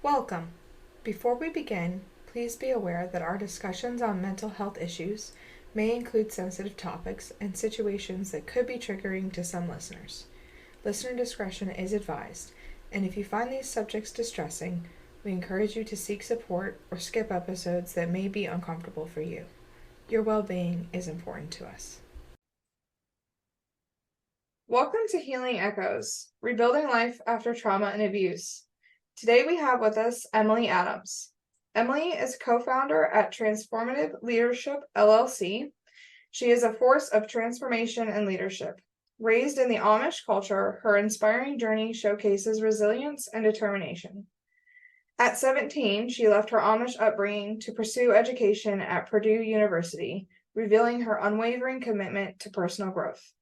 Welcome. Before we begin, please be aware that our discussions on mental health issues may include sensitive topics and situations that could be triggering to some listeners. Listener discretion is advised, and if you find these subjects distressing, we encourage you to seek support or skip episodes that may be uncomfortable for you. Your well-being is important to us. Welcome to Healing Echoes, Rebuilding Life After Trauma and Abuse. Today we have with us Emily Adams. Emily is co-founder at Transformative Leadership, LLC. She is a force of transformation and leadership. Raised in the Amish culture, her inspiring journey showcases resilience and determination. At 17, she left her Amish upbringing to pursue education at Purdue University, revealing her unwavering commitment to personal growth.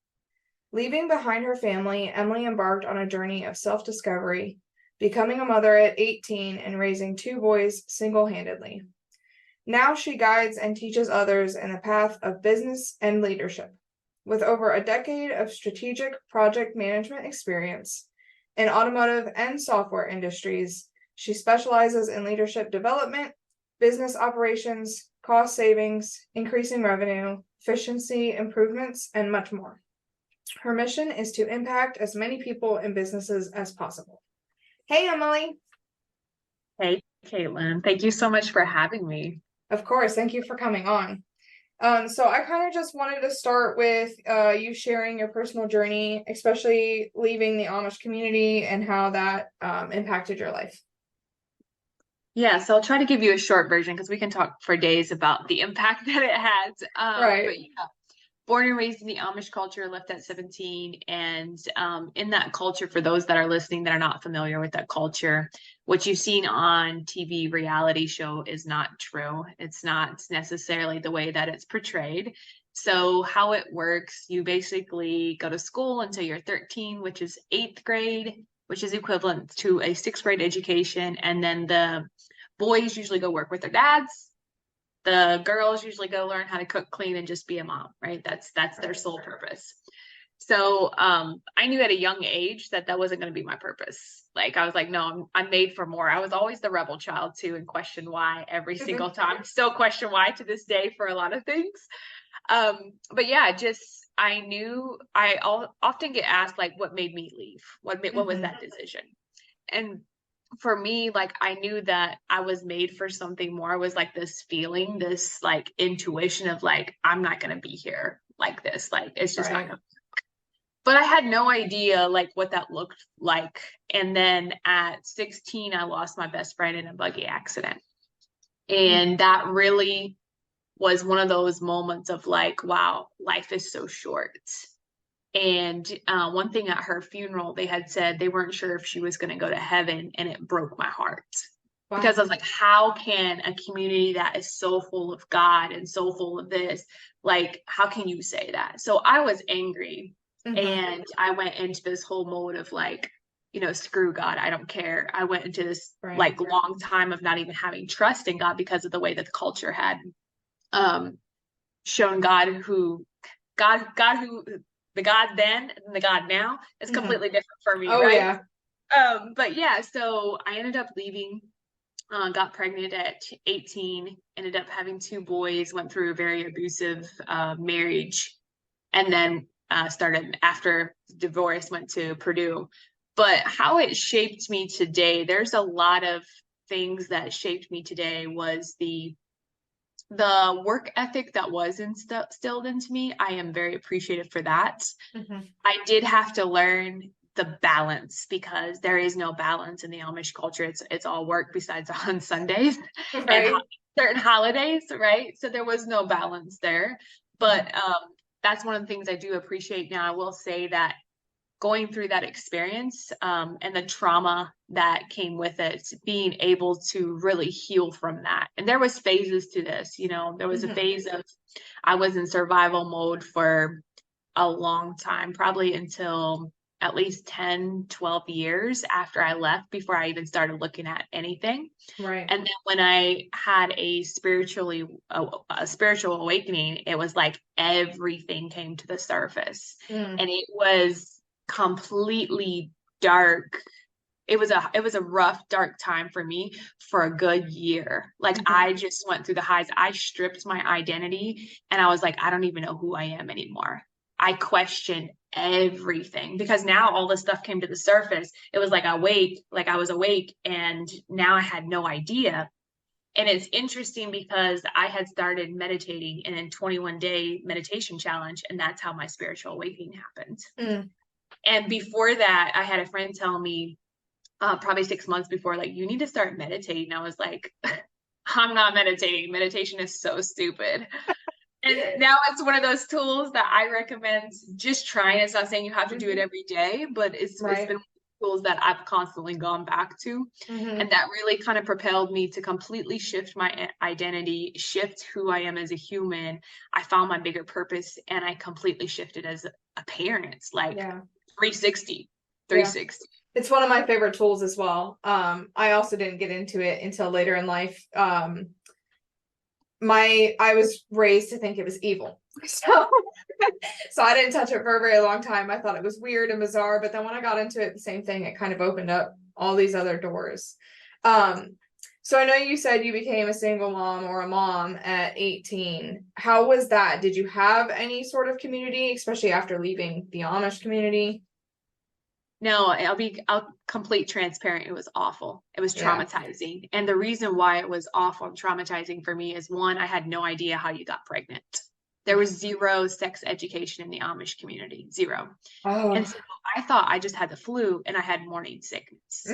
Leaving behind her family, Emily embarked on a journey of self-discovery, becoming a mother at 18 and raising 2 boys single-handedly. Now she guides and teaches others in the path of business and leadership. With over a decade of strategic project management experience in automotive and software industries, she specializes in leadership development, business operations, cost savings, increasing revenue, efficiency improvements, and much more. Her mission is to impact as many people and businesses as possible. Hey, Emily. Hey, Caitlin. Thank you so much for having me. Of course. Thank you for coming on. So I kind of just wanted to start with you sharing your personal journey, especially leaving the Amish community and how that impacted your life. Yeah, so I'll try to give you a short version because we can talk for days about the impact that it has. Right. But yeah, born and raised in the Amish culture, left at 17. And in that culture, for those that are listening that are not familiar with that culture, what you've seen on TV reality show is not true. It's not necessarily the way that it's portrayed. So how it works, you basically go to school until you're 13, which is 8th grade, which is equivalent to a 6th grade education. And then the boys usually go work with their dads. The girls usually go learn how to cook, clean, and just be a mom, right? That's their sole purpose. So I knew at a young age that wasn't going to be my purpose. Like I was like, no, I'm made for more. I was always the rebel child too, and question why every single time. Still question why to this day for a lot of things. But yeah, just I knew often get asked like, what made me leave? What was that decision? And for me, like I knew that I was made for something more. It was like this feeling, this like intuition of like, I'm not going to be here like this. Like, it's just not going to. But I had no idea like what that looked like. And then at 16, I lost my best friend in a buggy accident. And that really was one of those moments of like, wow, life is so short. And one thing at her funeral, they had said they weren't sure if she was going to go to heaven, and it broke my heart. Wow. Because I was like, how can a community that is so full of God and so full of this, like, how can you say that? So I was angry, and I went into this whole mode of like, screw God, I don't care. I went into this like long time of not even having trust in God because of the way that the culture had shown the God then and the God now is completely different for me, right? Yeah. But yeah, so I ended up leaving, got pregnant at 18, ended up having 2 boys, went through a very abusive marriage, and then started after divorce, went to Purdue. But how it shaped me today, there's a lot of things that shaped me today was the work ethic that was instilled into me. I am very appreciative for that. I did have to learn the balance because there is no balance in the Amish culture. It's all work besides on Sundays and certain holidays, right? So there was no balance there. But that's one of the things I do appreciate now. I will say that going through that experience and the trauma that came with it, being able to really heal from that. And there was phases to this, there was a phase of I was in survival mode for a long time, probably until at least 10, 12 years after I left before I even started looking at anything. Right. And then when I had a spiritual awakening, it was like everything came to the surface. And it was completely dark it was a rough, dark time for me for a good year. Like I just went through the highs. I stripped my identity and I was like, I don't even know who I am anymore. I questioned everything because now all this stuff came to the surface. It was like I was awake and now I had no idea. And it's interesting because I had started meditating in a 21-day meditation challenge, and that's how my spiritual awakening happened. Mm. And before that, I had a friend tell me, probably 6 months before, like, you need to start meditating. I was like, I'm not meditating. Meditation is so stupid. And now it's one of those tools that I recommend just trying. It's not saying you have to do it every day, but it's been tools that I've constantly gone back to. And that really kind of propelled me to completely shift my identity, shift who I am as a human. I found my bigger purpose and I completely shifted as a parent, like 360. It's one of my favorite tools as well. I also didn't get into it until later in life. I was raised to think it was evil. So I didn't touch it for a very long time. I thought it was weird and bizarre, but then when I got into it, the same thing, it kind of opened up all these other doors. So I know you said you became a single mom or a mom at 18. How was that? Did you have any sort of community, especially after leaving the Amish community? No, I'll complete transparent. It was awful. It was traumatizing. And the reason why it was awful and traumatizing for me is, one, I had no idea how you got pregnant. There was zero sex education in the Amish community, zero. And so I thought I just had the flu and I had morning sickness.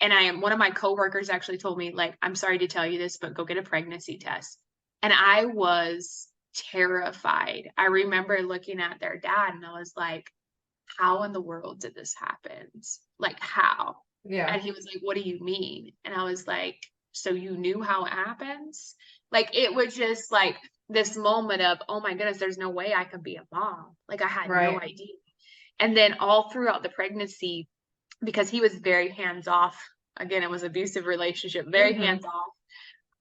And one of my coworkers actually told me, like, I'm sorry to tell you this, but go get a pregnancy test. And I was terrified. I remember looking at their dad and I was like, how in the world did this happen? Like, how? Yeah. And he was like, what do you mean? And I was like, so you knew how it happens? Like, it was just like this moment of, oh my goodness, there's no way I could be a mom. Like, I had no idea. And then all throughout the pregnancy, because he was very hands-off, again, it was an abusive relationship, very hands-off,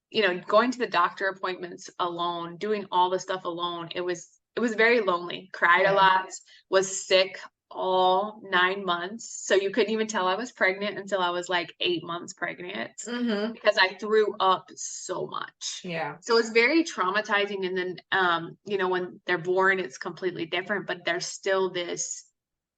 you know, going to the doctor appointments alone, doing all the stuff alone. It was very lonely, cried a lot, was sick all 9 months. So you couldn't even tell I was pregnant until I was like 8 months pregnant because I threw up so much. Yeah. So it's very traumatizing. And then, you know, when they're born, it's completely different, but there's still this,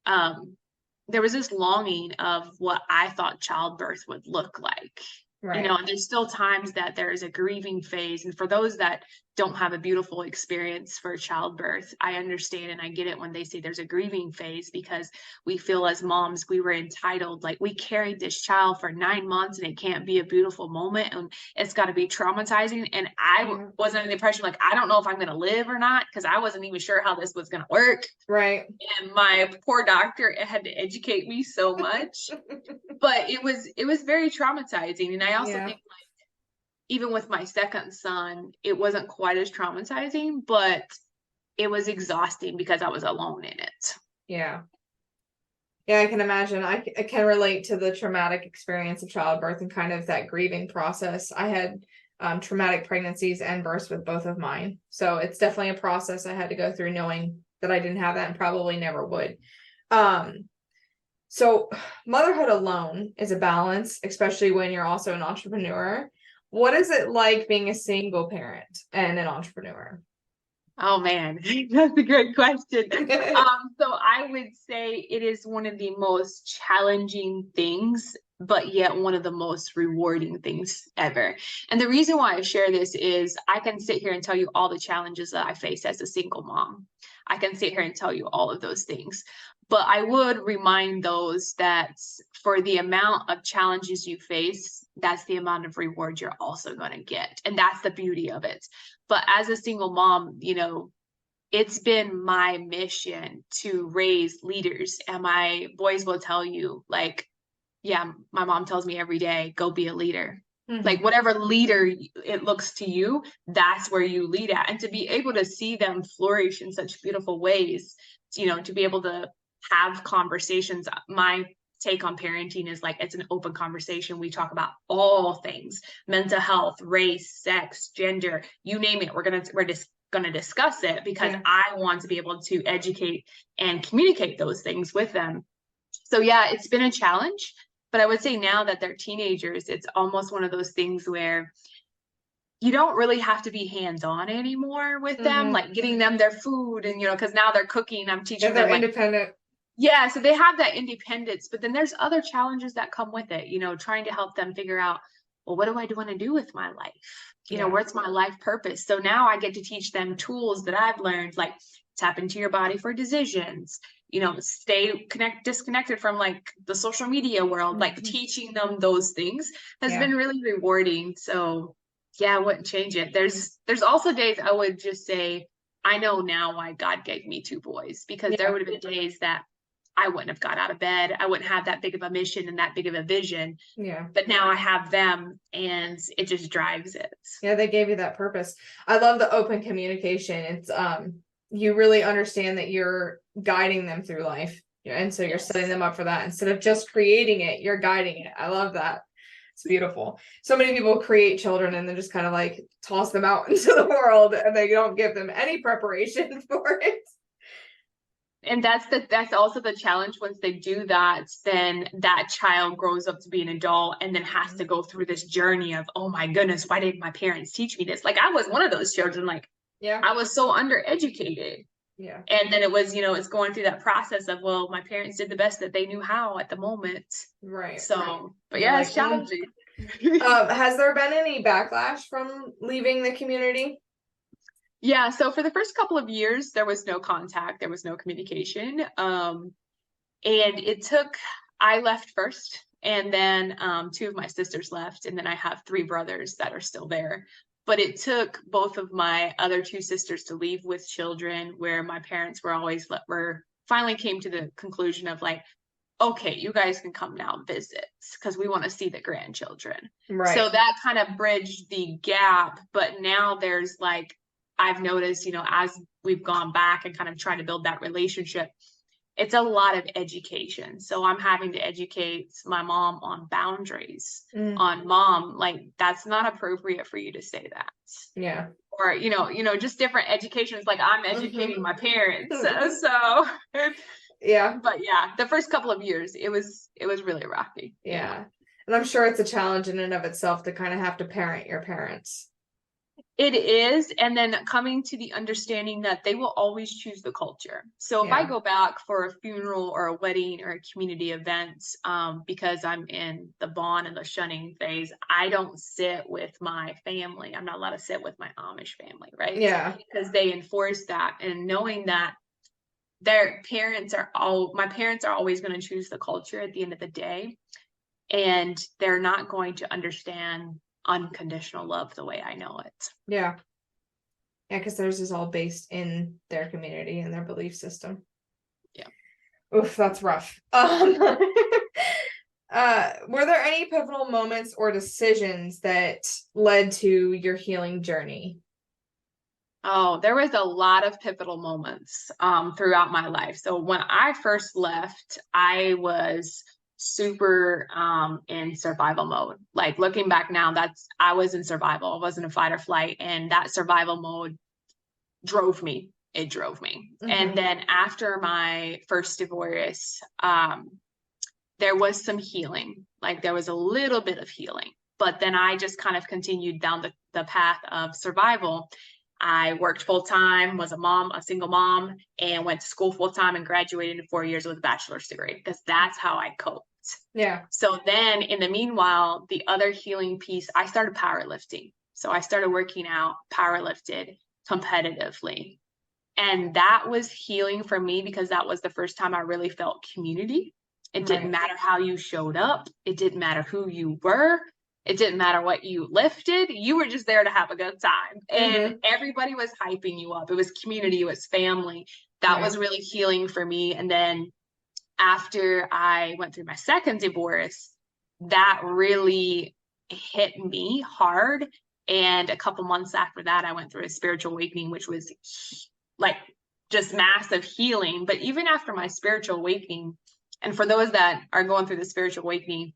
there was this longing of what I thought childbirth would look like. You know, and there's still times that there's a grieving phase. And for those that don't have a beautiful experience for childbirth, I understand and I get it when they say there's a grieving phase, because we feel as moms, we were entitled, like we carried this child for 9 months and it can't be a beautiful moment and it's got to be traumatizing. And I was under the impression, like, I don't know if I'm going to live or not, because I wasn't even sure how this was going to work. Right. And my poor doctor had to educate me so much. But it was very traumatizing. And I also think, like, even with my second son, it wasn't quite as traumatizing, but it was exhausting because I was alone in it. Yeah. Yeah, I can imagine. I can relate to the traumatic experience of childbirth and kind of that grieving process. I had traumatic pregnancies and births with both of mine. So it's definitely a process I had to go through, knowing that I didn't have that and probably never would. So motherhood alone is a balance, especially when you're also an entrepreneur. What is it like being a single parent and an entrepreneur? Oh man, that's a great question. So I would say it is one of the most challenging things, but yet one of the most rewarding things ever. And the reason why I share this is I can sit here and tell you all the challenges that I face as a single mom. I can sit here and tell you all of those things. But I would remind those that for the amount of challenges you face, that's the amount of reward you're also going to get. And that's the beauty of it. But as a single mom, you know, it's been my mission to raise leaders. And my boys will tell you, like, yeah, my mom tells me every day, go be a leader. Like whatever leader it looks to you, that's where you lead at. And to be able to see them flourish in such beautiful ways, you know, to be able to have conversations. My take on parenting is like, it's an open conversation. We talk about all things: mental health, race, sex, gender, you name it. We're just going to discuss it because I want to be able to educate and communicate those things with them. So yeah, it's been a challenge. But I would say now that they're teenagers, it's almost one of those things where you don't really have to be hands-on anymore with them, like getting them their food and, because now they're cooking, I'm Yeah, teaching they're them like, independent. yeah, so they have that independence, but then there's other challenges that come with it, trying to help them figure out, well, what do I want to do with my life? Yeah. What's my life purpose? So now I get to teach them tools that I've learned, like tap into your body for decisions, stay disconnected from like the social media world, like teaching them those things has been really rewarding. So yeah, I wouldn't change it. There's also days I would just say, I know now why God gave me two boys, because there would have been days that I wouldn't have got out of bed. I wouldn't have that big of a mission and that big of a vision. Yeah. But now I have them and it just drives it. Yeah, they gave you that purpose. I love the open communication. It's you really understand that you're guiding them through life. And so you're setting them up for that. Instead of just creating it, you're guiding it. I love that. It's beautiful. So many people create children and then just kind of like toss them out into the world and they don't give them any preparation for it. And that's also the challenge. Once they do that, then that child grows up to be an adult and then has to go through this journey of, oh my goodness, why didn't my parents teach me this? Like I was one of those children, like I was so undereducated. Yeah. And then it was, it's going through that process of, well, my parents did the best that they knew how at the moment. Right. So, but yeah, it's challenging. Has there been any backlash from leaving the community? Yeah, so for the first couple of years, there was no contact, there was no communication. And I left first, and then two of my sisters left, and then I have three brothers that are still there. But it took both of my other two sisters to leave with children, where my parents were finally came to the conclusion of like, okay, you guys can come now visit because we want to see the grandchildren. Right. So that kind of bridged the gap. But now there's like, I've noticed, as we've gone back and kind of tried to build that relationship, it's a lot of education. So I'm having to educate my mom on boundaries, on mom, like that's not appropriate for you to say that. Yeah. Or, just different educations. Like I'm educating my parents. So yeah. But yeah, the first couple of years, it was really rocky. Yeah. And I'm sure it's a challenge in and of itself to kind of have to parent your parents. It is. And then coming to the understanding that they will always choose the culture. So if I go back for a funeral or a wedding or a community event, because I'm in the bond and the shunning phase, I don't sit with my family. I'm not allowed to sit with my Amish family, right? Yeah. Because they enforce that. And knowing that my parents are always going to choose the culture at the end of the day. And they're not going to understand unconditional love the way I know it. Yeah. Yeah, because theirs is all based in their community and their belief system. Yeah. Oof, that's rough. Were there any pivotal moments or decisions that led to your healing journey? Oh, there was a lot of pivotal moments throughout my life. So when I first left, I was super in survival mode. Like looking back now, I was in survival. I wasn't in fight or flight, and that survival mode drove me. It drove me. And then after my first divorce, there was some healing. Like there was a little bit of healing, but then I just kind of continued down the path of survival. I worked full-time, was a single mom, and went to school full-time and graduated in 4 years with a bachelor's degree because that's how I coped. Yeah. So then in the meanwhile, the other healing piece, I started powerlifting. So I started working out, powerlifted competitively. And that was healing for me because that was the first time I really felt community. It didn't matter how you showed up. It didn't matter who you were. It didn't matter what you lifted. You were just there to have a good time. And everybody was hyping you up. It was community. It was family. That was really healing for me. And then after I went through my second divorce, that really hit me hard. And a couple months after that, I went through a spiritual awakening, which was like just massive healing. But even after my spiritual awakening, and for those that are going through the spiritual awakening,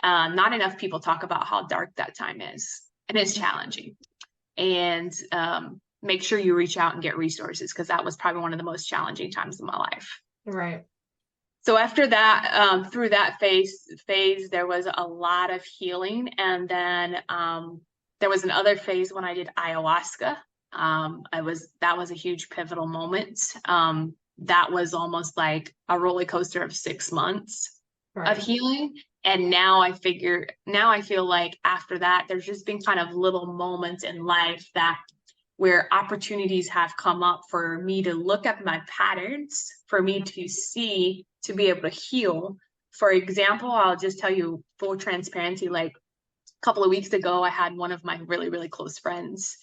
not enough people talk about how dark that time is. And it's challenging. And make sure you reach out and get resources because that was probably one of the most challenging times of my life. Right. So after that, through that phase, there was a lot of healing, and then there was another phase when I did ayahuasca. That was a huge pivotal moment. That was almost like a roller coaster of 6 months of Right. healing. And now I feel like after that, there's just been kind of little moments in life that where opportunities have come up for me to look at my patterns, for me to see, to be able to heal. For example, I'll just tell you full transparency, like a couple of weeks ago, I had one of my really, really close friends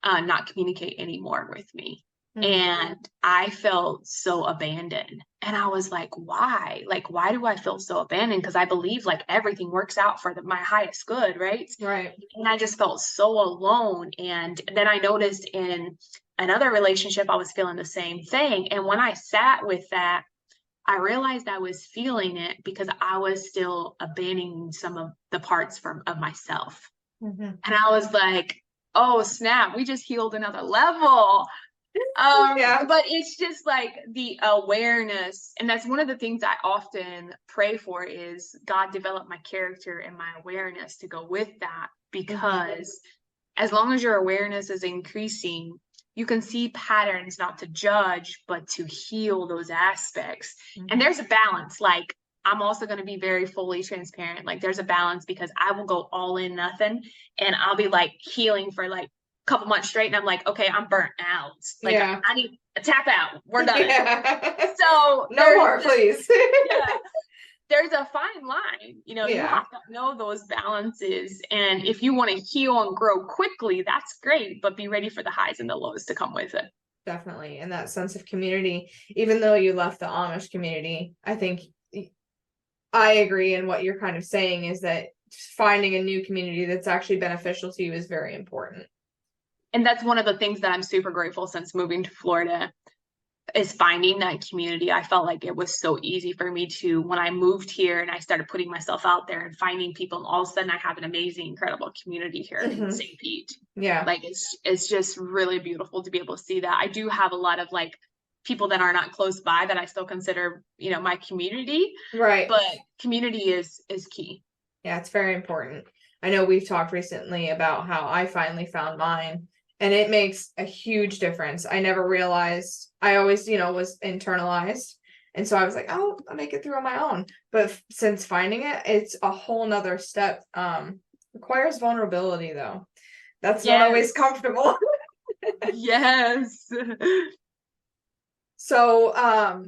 not communicate anymore with me. Mm. And I felt so abandoned. And I was like, why? Like, why do I feel so abandoned? Because I believe like everything works out for my highest good, right? Right. And I just felt so alone. And then I noticed in another relationship, I was feeling the same thing. And when I sat with that, I realized I was feeling it because I was still abandoning some of the parts of myself. Mm-hmm. And I was like, oh snap, we just healed another level. Yeah. But it's just like the awareness, and that's one of the things I often pray for is God develop my character and my awareness to go with that, because as long as your awareness is increasing, you can see patterns, not to judge, but to heal those aspects. And Mm-hmm. there's a balance. Like, I'm also going to be very fully transparent. Like, there's a balance because I will go all in nothing and I'll be like healing for like a couple months straight. And I'm like, okay, I'm burnt out. Like, Yeah. I need a tap out. We're done. Yeah. So No more, please. yeah, there's a fine line. You Yeah, have to know those balances. And if you want to heal and grow quickly, that's great, but be ready for the highs and the lows to come with it. definitely. And that sense of community, even though you left the Amish community, I think I agree in what you're kind of saying is that finding a new community that's actually beneficial to you is very important. And that's one of the things that I'm super grateful since moving to Florida is finding that community. I felt like it was so easy for me to, when I moved here and I started putting myself out there and finding people, and all of a sudden I have an amazing, incredible community here in Mm-hmm. St. Pete. Yeah. Like it's just really beautiful to be able to see that. I do have a lot of like people that are not close by that I still consider, my community, Right. but community is key. Yeah, it's very important. I know we've talked recently about how I finally found mine, and it makes a huge difference. I never realized, I always, was internalized. And so I was like, oh, I'll make it through on my own. But since finding it, it's a whole nother step. Requires vulnerability though. That's not always Yes. comfortable. Yes. So,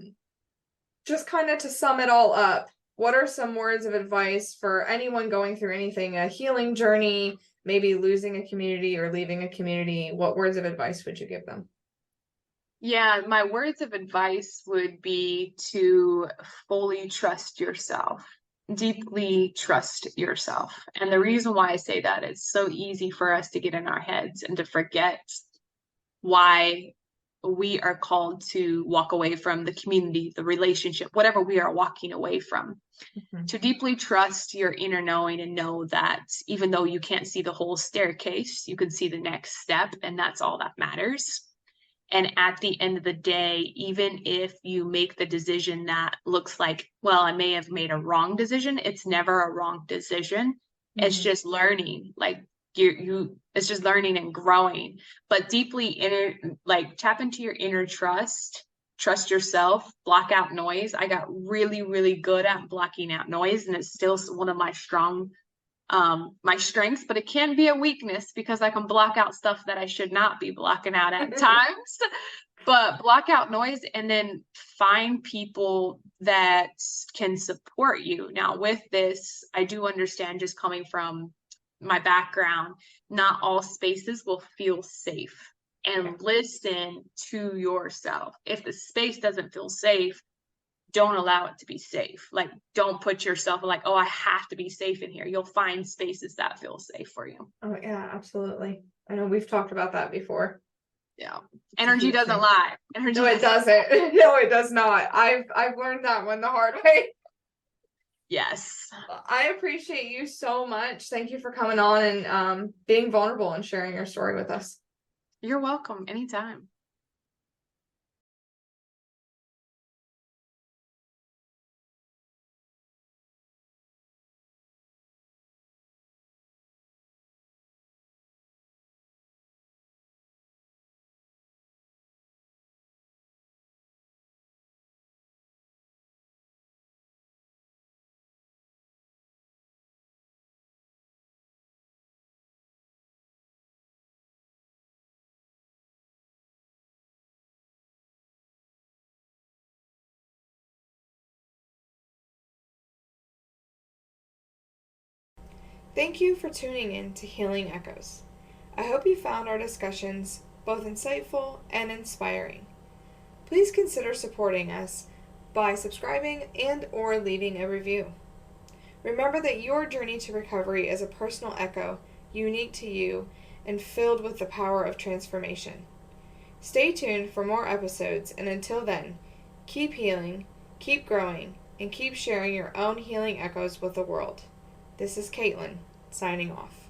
just kind of to sum it all up, what are some words of advice for anyone going through anything, a healing journey, maybe losing a community or leaving a community? What words of advice would you give them? Yeah, my words of advice would be to fully trust yourself, deeply trust yourself. And the reason why I say that is so easy for us to get in our heads and to forget why we are called to walk away from the community, the relationship, whatever we are walking away from. Mhm. To deeply trust your inner knowing and know that even though you can't see the whole staircase, you can see the next step, and that's all that matters. And at the end of the day, even if you make the decision that looks like, well, I may have made a wrong decision, it's never a wrong decision. It's Mhm. just learning. Like it's just learning and growing. But deeply tap into your inner trust yourself, block out noise. I got really, really good at blocking out noise, and it's still one of my strengths, but it can be a weakness because I can block out stuff that I should not be blocking out at times. But block out noise and then find people that can support you. Now, with this, I do understand, just coming from my background, not all spaces will feel safe. And listen to yourself. If the space doesn't feel safe, don't allow it to be safe. Like, don't put yourself like, oh, I have to be safe in here. You'll find spaces that feel safe for you. Oh yeah, absolutely. I know we've talked about that before. Yeah. It's a Energy huge doesn't thing. lie. Energy No, it doesn't. doesn't. No, it does not. I've learned that one the hard way. Yes. I appreciate you so much. Thank you for coming on and being vulnerable and sharing your story with us. You're welcome anytime. Thank you for tuning in to Healing Echoes. I hope you found our discussions both insightful and inspiring. Please consider supporting us by subscribing and/or leaving a review. Remember that your journey to recovery is a personal echo, unique to you, and filled with the power of transformation. Stay tuned for more episodes, and until then, keep healing, keep growing, and keep sharing your own healing echoes with the world. This is Caitlin, signing off.